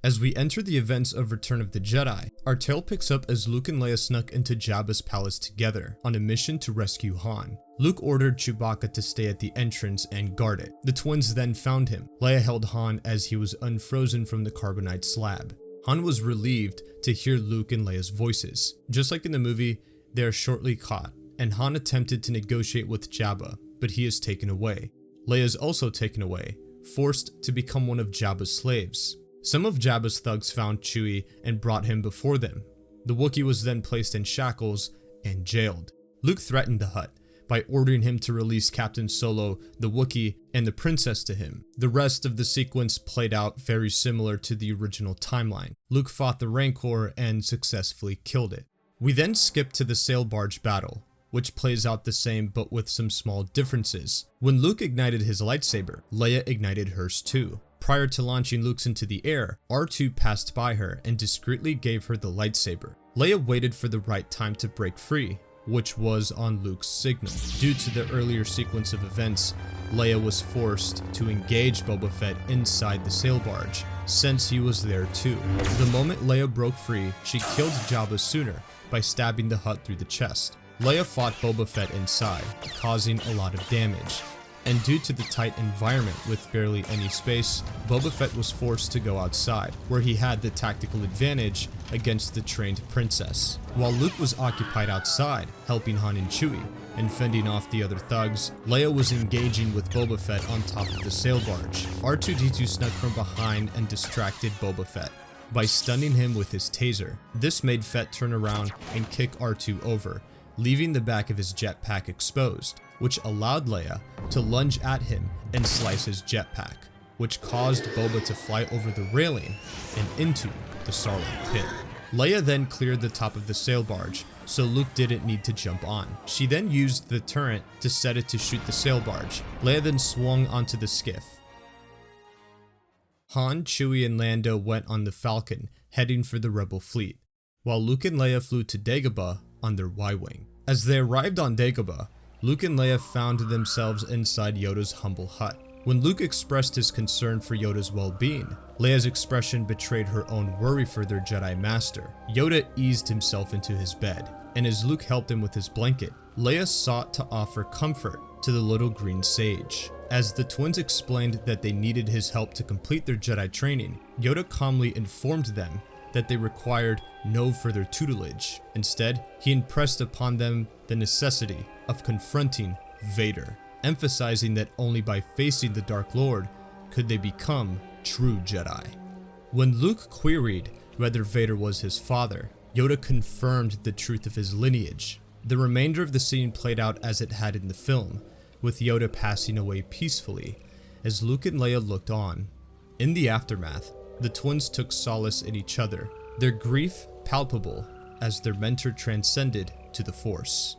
As we enter the events of Return of the Jedi, our tale picks up as Luke and Leia snuck into Jabba's palace together on a mission to rescue Han. Luke ordered Chewbacca to stay at the entrance and guard it. The twins then found him. Leia held Han as he was unfrozen from the carbonite slab. Han was relieved to hear Luke and Leia's voices. Just like in the movie, they are shortly caught, and Han attempted to negotiate with Jabba, but he is taken away. Leia is also taken away, forced to become one of Jabba's slaves. Some of Jabba's thugs found Chewie and brought him before them. The Wookiee was then placed in shackles and jailed. Luke threatened the Hutt by ordering him to release Captain Solo, the Wookiee, and the princess to him. The rest of the sequence played out very similar to the original timeline. Luke fought the Rancor and successfully killed it. We then skip to the sail barge battle, which plays out the same but with some small differences. When Luke ignited his lightsaber, Leia ignited hers too. Prior to launching Luke's into the air, R2 passed by her and discreetly gave her the lightsaber. Leia waited for the right time to break free, which was on Luke's signal. Due to the earlier sequence of events, Leia was forced to engage Boba Fett inside the sail barge, since he was there too. The moment Leia broke free, she killed Jabba sooner by stabbing the Hutt through the chest. Leia fought Boba Fett inside, causing a lot of damage. And due to the tight environment with barely any space, Boba Fett was forced to go outside, where he had the tactical advantage against the trained princess. While Luke was occupied outside, helping Han and Chewie, and fending off the other thugs, Leia was engaging with Boba Fett on top of the sail barge. R2-D2 snuck from behind and distracted Boba Fett by stunning him with his taser. This made Fett turn around and kick R2 over, leaving the back of his jetpack exposed, which allowed Leia to lunge at him and slice his jetpack, which caused Boba to fly over the railing and into the Sarlacc pit. Leia then cleared the top of the sail barge, so Luke didn't need to jump on. She then used the turret to set it to shoot the sail barge. Leia then swung onto the skiff. Han, Chewie, and Lando went on the Falcon, heading for the Rebel fleet, while Luke and Leia flew to Dagobah on their Y-Wing. As they arrived on Dagobah, Luke and Leia found themselves inside Yoda's humble hut. When Luke expressed his concern for Yoda's well-being, Leia's expression betrayed her own worry for their Jedi Master. Yoda eased himself into his bed, and as Luke helped him with his blanket, Leia sought to offer comfort to the little green sage. As the twins explained that they needed his help to complete their Jedi training, Yoda calmly informed them that they required no further tutelage. Instead, he impressed upon them the necessity of confronting Vader, emphasizing that only by facing the Dark Lord could they become true Jedi. When Luke queried whether Vader was his father, Yoda confirmed the truth of his lineage. The remainder of the scene played out as it had in the film, with Yoda passing away peacefully as Luke and Leia looked on. In the aftermath, the twins took solace in each other, their grief palpable as their mentor transcended to the Force.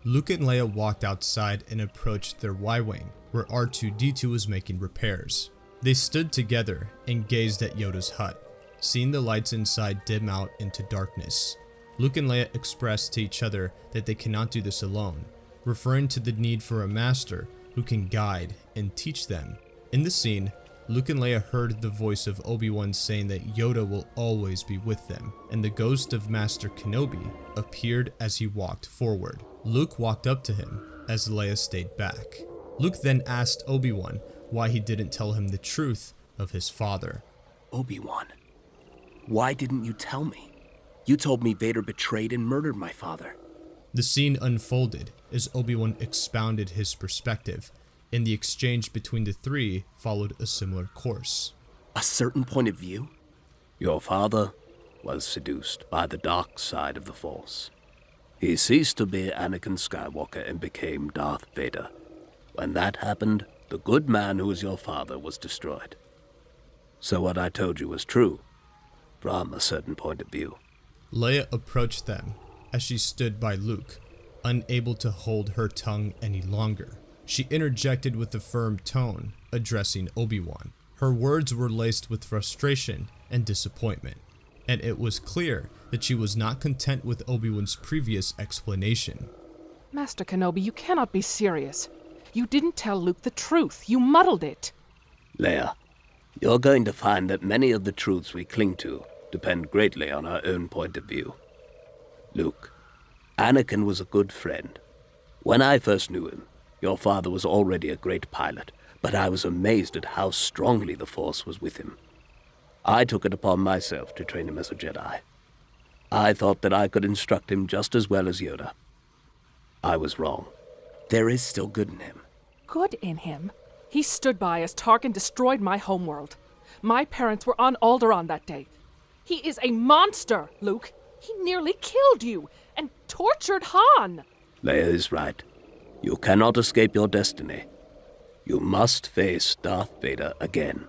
Luke and Leia walked outside and approached their Y-Wing, where R2-D2 was making repairs. They stood together and gazed at Yoda's hut, seeing the lights inside dim out into darkness. Luke and Leia expressed to each other that they cannot do this alone, referring to the need for a master who can guide and teach them. In the scene, Luke and Leia heard the voice of Obi-Wan saying that Yoda will always be with them, and the ghost of Master Kenobi appeared as he walked forward. Luke walked up to him as Leia stayed back. Luke then asked Obi-Wan why he didn't tell him the truth of his father. Obi-Wan, why didn't you tell me? You told me Vader betrayed and murdered my father. The scene unfolded as Obi-Wan expounded his perspective, and the exchange between the three followed a similar course. A certain point of view? Your father was seduced by the dark side of the Force. He ceased to be Anakin Skywalker and became Darth Vader. When that happened, the good man who was your father was destroyed. So what I told you was true, from a certain point of view. Leia approached them as she stood by Luke, unable to hold her tongue any longer. She interjected with a firm tone, addressing Obi-Wan. Her words were laced with frustration and disappointment, and it was clear that she was not content with Obi-Wan's previous explanation. Master Kenobi, you cannot be serious. You didn't tell Luke the truth. You muddled it. Leia, You're going to find that many of the truths we cling to depend greatly on our own point of view. Luke, Anakin was a good friend. When I first knew him, your father was already a great pilot, but I was amazed at how strongly the Force was with him. I took it upon myself to train him as a Jedi. I thought that I could instruct him just as well as Yoda. I was wrong. There is still good in him. Good in him? He stood by as Tarkin destroyed my homeworld. My parents were on Alderaan that day. He is a monster, Luke. He nearly killed you and tortured Han. Leia is right. You cannot escape your destiny. You must face Darth Vader again.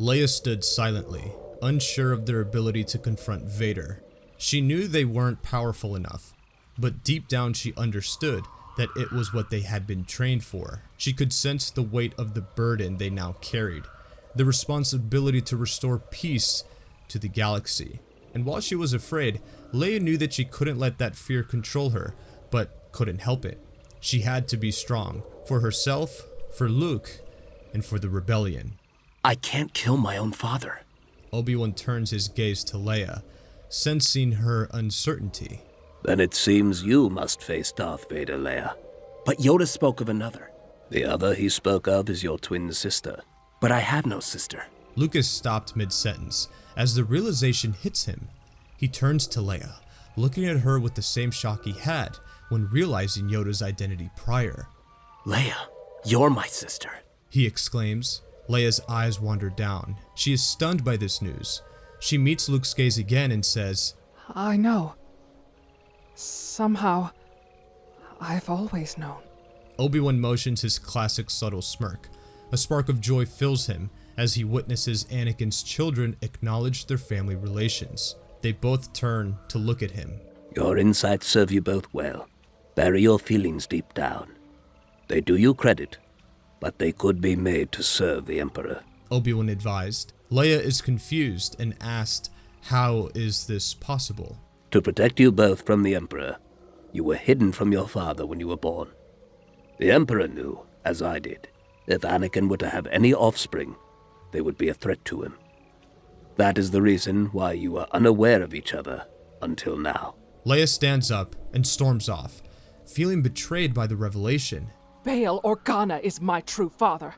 Leia stood silently, unsure of their ability to confront Vader. She knew they weren't powerful enough, but deep down she understood that it was what they had been trained for. She could sense the weight of the burden they now carried, the responsibility to restore peace to the galaxy. And while she was afraid, Leia knew that she couldn't let that fear control her, but couldn't help it. She had to be strong, for herself, for Luke, and for the rebellion. I can't kill my own father. Obi-Wan turns his gaze to Leia, sensing her uncertainty. Then it seems you must face Darth Vader, Leia. But Yoda spoke of another. The other he spoke of is your twin sister. But I have no sister. Lucas stopped mid-sentence as the realization hits him. He turns to Leia, looking at her with the same shock he had when realizing Yoda's identity prior. Leia, you're my sister. He exclaims. Leia's eyes wander down. She is stunned by this news. She meets Luke's gaze again and says, I know. Somehow, I've always known. Obi-Wan motions his classic subtle smirk. A spark of joy fills him as he witnesses Anakin's children acknowledge their family relations. They both turn to look at him. Your insights serve you both well. Bury your feelings deep down. They do you credit, but they could be made to serve the Emperor. Obi-Wan advised. Leia is confused and asked, how is this possible? To protect you both from the Emperor, you were hidden from your father when you were born. The Emperor knew, as I did, if Anakin were to have any offspring, they would be a threat to him. That is the reason why you were unaware of each other until now. Leia stands up and storms off, feeling betrayed by the revelation. Bail Organa is my true father.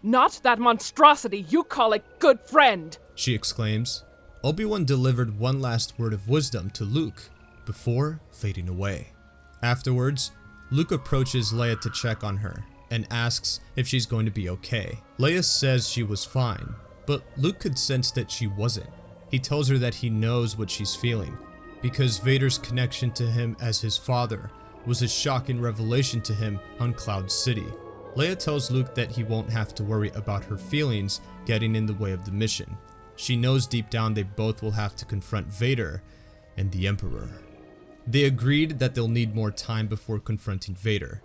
Not that monstrosity you call a good friend, she exclaims. Obi-Wan delivered one last word of wisdom to Luke before fading away. Afterwards, Luke approaches Leia to check on her and asks if she's going to be okay. Leia says she was fine, but Luke could sense that she wasn't. He tells her that he knows what she's feeling, because Vader's connection to him as his father was a shocking revelation to him on Cloud City. Leia tells Luke that he won't have to worry about her feelings getting in the way of the mission. She knows deep down they both will have to confront Vader and the Emperor. They agreed that they'll need more time before confronting Vader.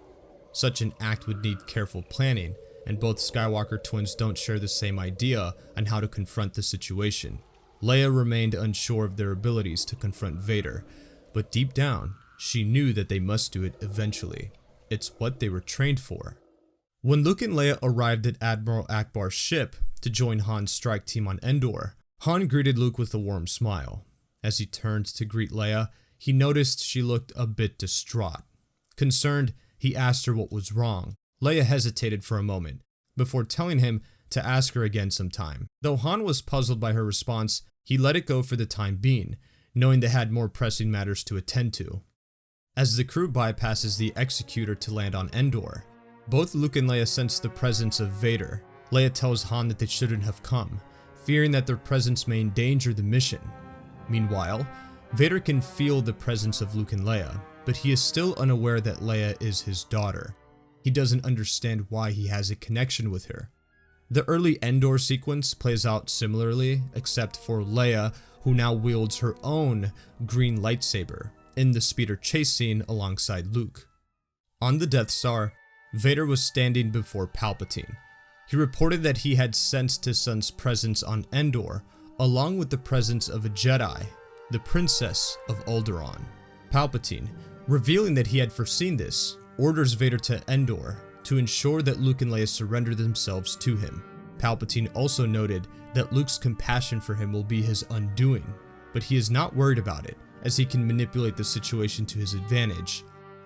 Such an act would need careful planning, and both Skywalker twins don't share the same idea on how to confront the situation. Leia remained unsure of their abilities to confront Vader, but deep down, she knew that they must do it eventually. It's what they were trained for. When Luke and Leia arrived at Admiral Akbar's ship to join Han's strike team on Endor, Han greeted Luke with a warm smile. As he turned to greet Leia, he noticed she looked a bit distraught. Concerned, he asked her what was wrong. Leia hesitated for a moment, before telling him to ask her again sometime. Though Han was puzzled by her response, he let it go for the time being, knowing they had more pressing matters to attend to. As the crew bypasses the Executor to land on Endor, both Luke and Leia sense the presence of Vader. Leia tells Han that they shouldn't have come, fearing that their presence may endanger the mission. Meanwhile, Vader can feel the presence of Luke and Leia, but he is still unaware that Leia is his daughter. He doesn't understand why he has a connection with her. The early Endor sequence plays out similarly, except for Leia, who now wields her own green lightsaber in the speeder chase scene alongside Luke. On the Death Star, Vader was standing before Palpatine. He reported that he had sensed his son's presence on Endor, along with the presence of a Jedi, the Princess of Alderaan. Palpatine, revealing that he had foreseen this, orders Vader to Endor to ensure that Luke and Leia surrender themselves to him. Palpatine also noted that Luke's compassion for him will be his undoing, but he is not worried about it, as he can manipulate the situation to his advantage.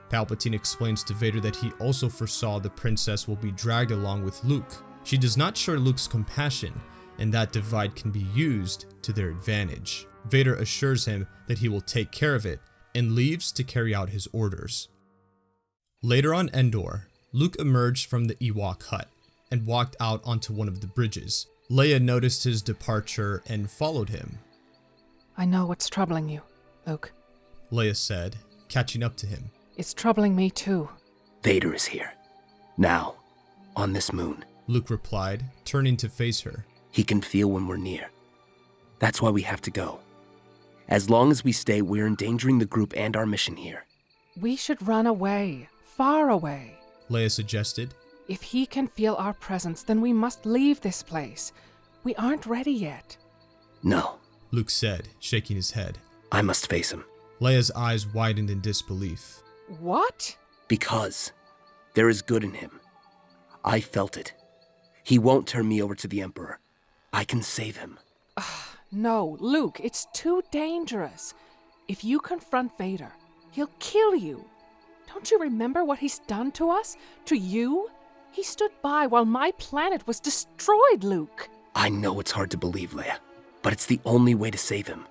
Palpatine explains to Vader that he also foresaw the princess will be dragged along with Luke. She does not share Luke's compassion, and that divide can be used to their advantage. Vader assures him that he will take care of it, and leaves to carry out his orders. Later on Endor, Luke emerged from the Ewok hut, and walked out onto one of the bridges. Leia noticed his departure and followed him. I know what's troubling you, Luke. Leia said, catching up to him. It's troubling me too. Vader is here. Now, on this moon. Luke replied, turning to face her. He can feel when we're near. That's why we have to go. As long as we stay, we're endangering the group and our mission here. We should run away, far away. Leia suggested. If he can feel our presence, then we must leave this place. We aren't ready yet. No, Luke said, shaking his head. I must face him. Leia's eyes widened in disbelief. What? Because there is good in him. I felt it. He won't turn me over to the Emperor. I can save him. No, Luke, it's too dangerous. If you confront Vader, he'll kill you. Don't you remember what he's done to us? To you? He stood by while my planet was destroyed, Luke. I know it's hard to believe, Leia, but it's the only way to save him.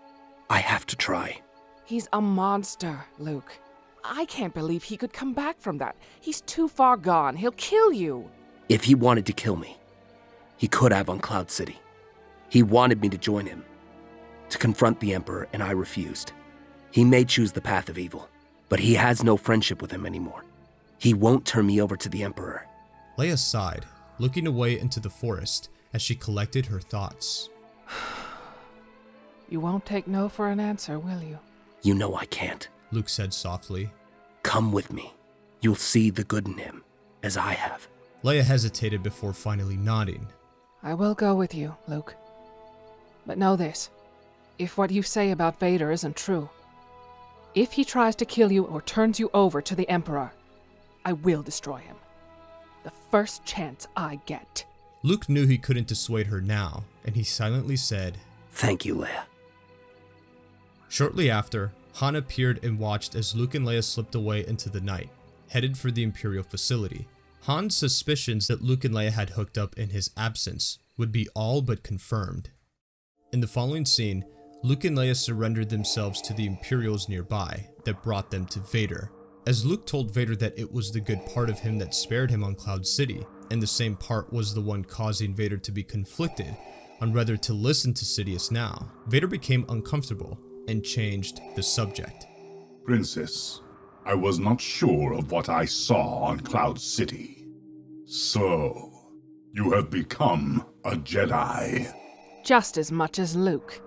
I have to try. He's a monster, Luke. I can't believe he could come back from that. He's too far gone. He'll kill you. If he wanted to kill me, he could have on Cloud City. He wanted me to join him, to confront the Emperor, and I refused. He may choose the path of evil, but he has no friendship with him anymore. He won't turn me over to the Emperor. Leia sighed, looking away into the forest as she collected her thoughts. You won't take no for an answer, will you? You know I can't. Luke said softly. Come with me. You'll see the good in him, as I have. Leia hesitated before finally nodding. I will go with you, Luke. But know this. If what you say about Vader isn't true, if he tries to kill you or turns you over to the Emperor, I will destroy him. The first chance I get. Luke knew he couldn't dissuade her now, and he silently said, Thank you, Leia. Shortly after, Han appeared and watched as Luke and Leia slipped away into the night, headed for the Imperial facility. Han's suspicions that Luke and Leia had hooked up in his absence would be all but confirmed. In the following scene, Luke and Leia surrendered themselves to the Imperials nearby that brought them to Vader. As Luke told Vader that it was the good part of him that spared him on Cloud City, and the same part was the one causing Vader to be conflicted on whether to listen to Sidious now, Vader became uncomfortable and changed the subject. Princess, I was not sure of what I saw on Cloud City. So, you have become a Jedi. Just as much as Luke.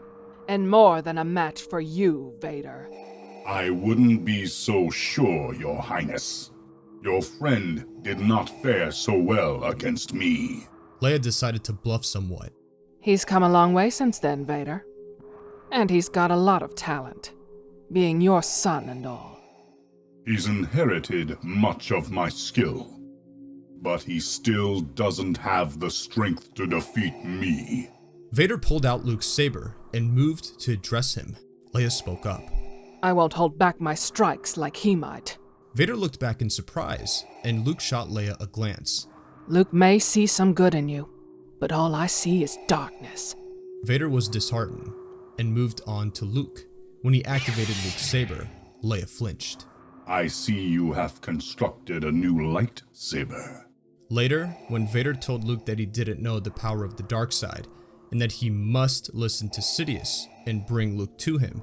And more than a match for you, Vader. I wouldn't be so sure, Your Highness. Your friend did not fare so well against me. Leia decided to bluff somewhat. He's come a long way since then, Vader. And he's got a lot of talent, being your son and all. He's inherited much of my skill, but he still doesn't have the strength to defeat me. Vader pulled out Luke's saber and moved to address him. Leia spoke up. I won't hold back my strikes like he might. Vader looked back in surprise, and Luke shot Leia a glance. Luke may see some good in you, but all I see is darkness. Vader was disheartened and moved on to Luke. When he activated Luke's saber, Leia flinched. I see you have constructed a new lightsaber. Later, when Vader told Luke that he didn't know the power of the dark side, and that he must listen to Sidious and bring Luke to him,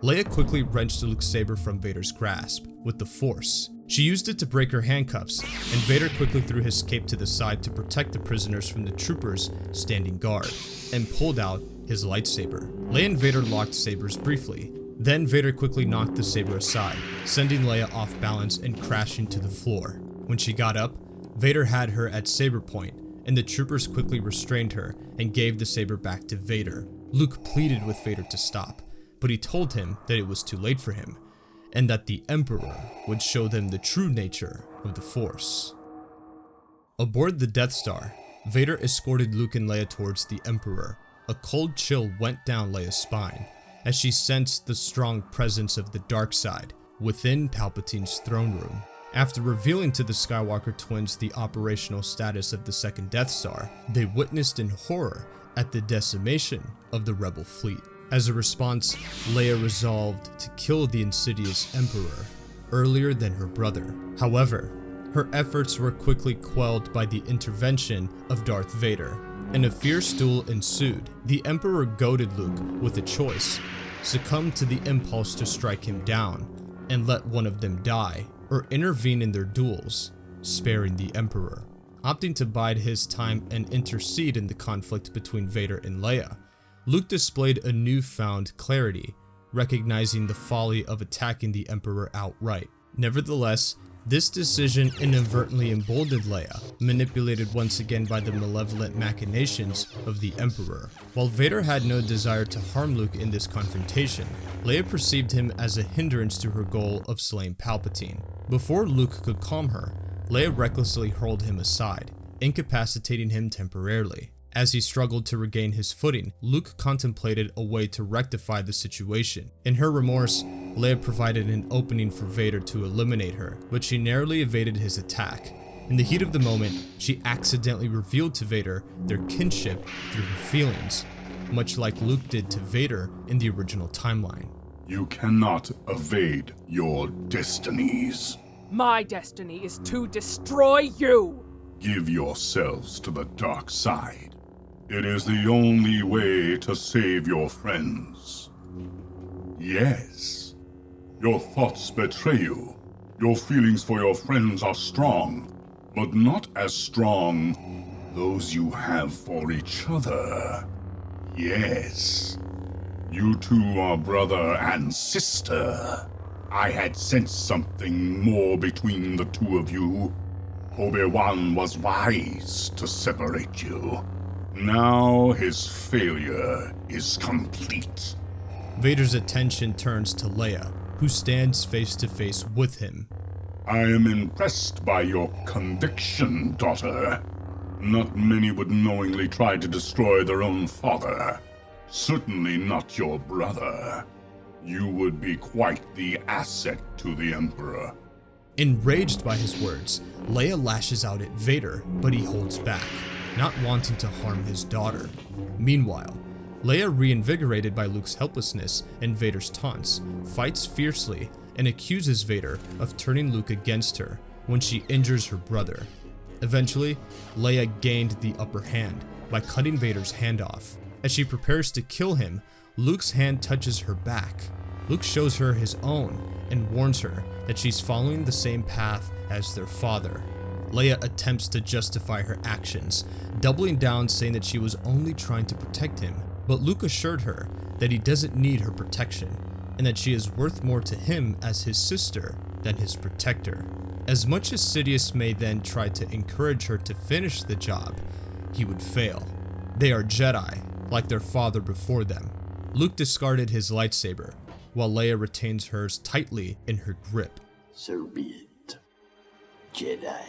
Leia quickly wrenched Luke's saber from Vader's grasp with the Force. She used it to break her handcuffs, and Vader quickly threw his cape to the side to protect the prisoners from the troopers standing guard, and pulled out his lightsaber. Leia and Vader locked sabers briefly. Then Vader quickly knocked the saber aside, sending Leia off balance and crashing to the floor. When she got up, Vader had her at saber point, and the troopers quickly restrained her and gave the saber back to Vader. Luke pleaded with Vader to stop, but he told him that it was too late for him, and that the Emperor would show them the true nature of the Force. Aboard the Death Star, Vader escorted Luke and Leia towards the Emperor. A cold chill went down Leia's spine as she sensed the strong presence of the dark side within Palpatine's throne room. After revealing to the Skywalker twins the operational status of the second Death Star, they witnessed in horror at the decimation of the Rebel fleet. As a response, Leia resolved to kill the insidious Emperor earlier than her brother. However, her efforts were quickly quelled by the intervention of Darth Vader, and a fierce duel ensued. The Emperor goaded Luke with a choice: succumb to the impulse to strike him down and let one of them die, or intervene in their duels, sparing the Emperor. Opting to bide his time and intercede in the conflict between Vader and Leia, Luke displayed a newfound clarity, recognizing the folly of attacking the Emperor outright. Nevertheless, this decision inadvertently emboldened Leia, manipulated once again by the malevolent machinations of the Emperor. While Vader had no desire to harm Luke in this confrontation, Leia perceived him as a hindrance to her goal of slaying Palpatine. Before Luke could calm her, Leia recklessly hurled him aside, incapacitating him temporarily. As he struggled to regain his footing, Luke contemplated a way to rectify the situation. In her remorse, Leia provided an opening for Vader to eliminate her, but she narrowly evaded his attack. In the heat of the moment, she accidentally revealed to Vader their kinship through her feelings, much like Luke did to Vader in the original timeline. You cannot evade your destinies. My destiny is to destroy you! Give yourselves to the dark side. It is the only way to save your friends. Yes, your thoughts betray you. Your feelings for your friends are strong, but not as strong those you have for each other. Yes, you two are brother and sister. I had sensed something more between the two of you. Obi-Wan was wise to separate you. Now his failure is complete. Vader's attention turns to Leia, who stands face to face with him. I am impressed by your conviction, daughter. Not many would knowingly try to destroy their own father. Certainly not your brother. You would be quite the asset to the Emperor. Enraged by his words, Leia lashes out at Vader, but he holds back, not wanting to harm his daughter. Meanwhile, Leia, reinvigorated by Luke's helplessness and Vader's taunts, fights fiercely and accuses Vader of turning Luke against her when she injures her brother. Eventually, Leia gained the upper hand by cutting Vader's hand off. As she prepares to kill him, Luke's hand touches her back. Luke shows her his own and warns her that she's following the same path as their father. Leia attempts to justify her actions, doubling down saying that she was only trying to protect him, but Luke assured her that he doesn't need her protection and that she is worth more to him as his sister than his protector. As much as Sidious may then try to encourage her to finish the job, he would fail. They are Jedi, like their father before them. Luke discarded his lightsaber, while Leia retains hers tightly in her grip. So be it, Jedi.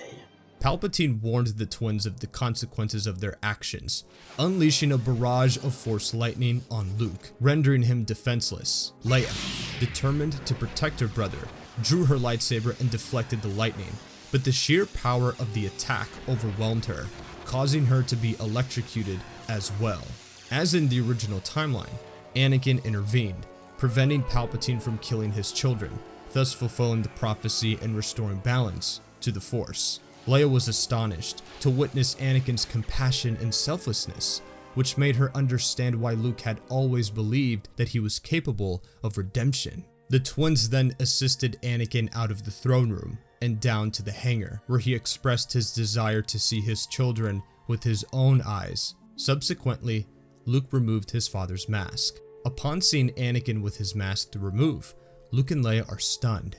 Palpatine warned the twins of the consequences of their actions, unleashing a barrage of Force lightning on Luke, rendering him defenseless. Leia, determined to protect her brother, drew her lightsaber and deflected the lightning, but the sheer power of the attack overwhelmed her, causing her to be electrocuted as well. As in the original timeline, Anakin intervened, preventing Palpatine from killing his children, thus fulfilling the prophecy and restoring balance to the Force. Leia was astonished to witness Anakin's compassion and selflessness, which made her understand why Luke had always believed that he was capable of redemption. The twins then assisted Anakin out of the throne room and down to the hangar, where he expressed his desire to see his children with his own eyes. Subsequently, Luke removed his father's mask. Upon seeing Anakin with his mask to remove, Luke and Leia are stunned.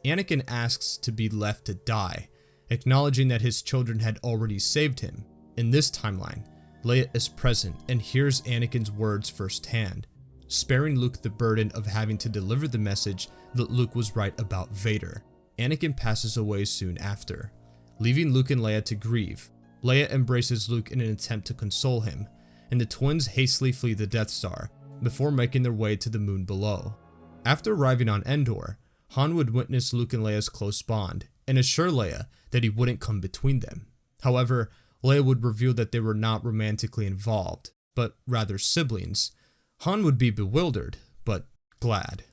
Anakin asks to be left to die, acknowledging that his children had already saved him. In this timeline, Leia is present and hears Anakin's words firsthand, sparing Luke the burden of having to deliver the message that Luke was right about Vader. Anakin passes away soon after, leaving Luke and Leia to grieve. Leia embraces Luke in an attempt to console him, and the twins hastily flee the Death Star before making their way to the moon below. After arriving on Endor, Han would witness Luke and Leia's close bond and assure Leia that he wouldn't come between them. However, Leia would reveal that they were not romantically involved, but rather siblings. Han would be bewildered, but glad.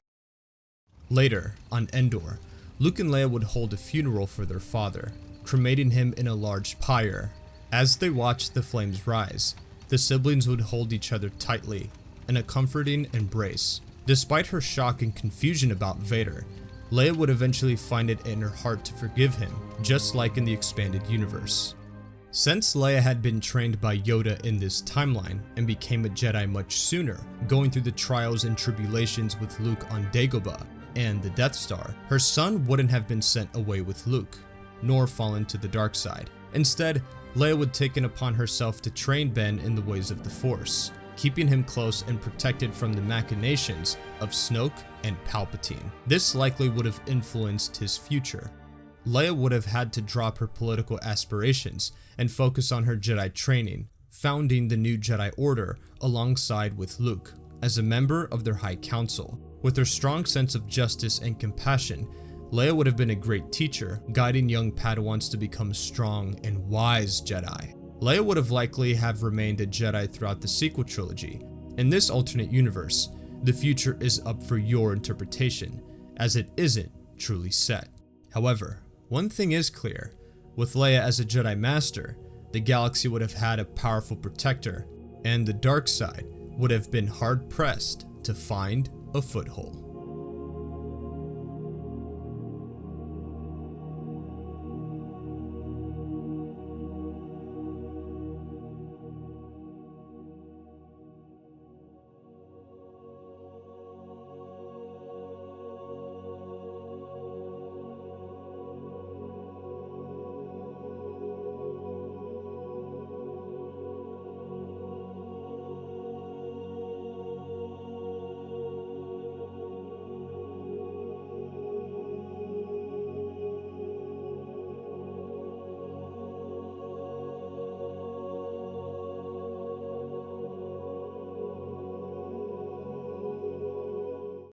Later, on Endor, Luke and Leia would hold a funeral for their father, cremating him in a large pyre. As they watched the flames rise, the siblings would hold each other tightly in a comforting embrace. Despite her shock and confusion about Vader, Leia would eventually find it in her heart to forgive him, just like in the expanded universe. Since Leia had been trained by Yoda in this timeline and became a Jedi much sooner, going through the trials and tribulations with Luke on Dagobah and the Death Star, her son wouldn't have been sent away with Luke, nor fallen to the dark side. Instead, Leia would take it upon herself to train Ben in the ways of the Force, keeping him close and protected from the machinations of Snoke and Palpatine. This likely would have influenced his future. Leia would have had to drop her political aspirations and focus on her Jedi training, founding the new Jedi Order alongside with Luke, as a member of their High Council. With her strong sense of justice and compassion, Leia would have been a great teacher, guiding young Padawans to become strong and wise Jedi. Leia would have likely have remained a Jedi throughout the sequel trilogy. In this alternate universe, the future is up for your interpretation, as it isn't truly set. However, one thing is clear: with Leia as a Jedi Master, the galaxy would have had a powerful protector, and the dark side would have been hard-pressed to find a foothold.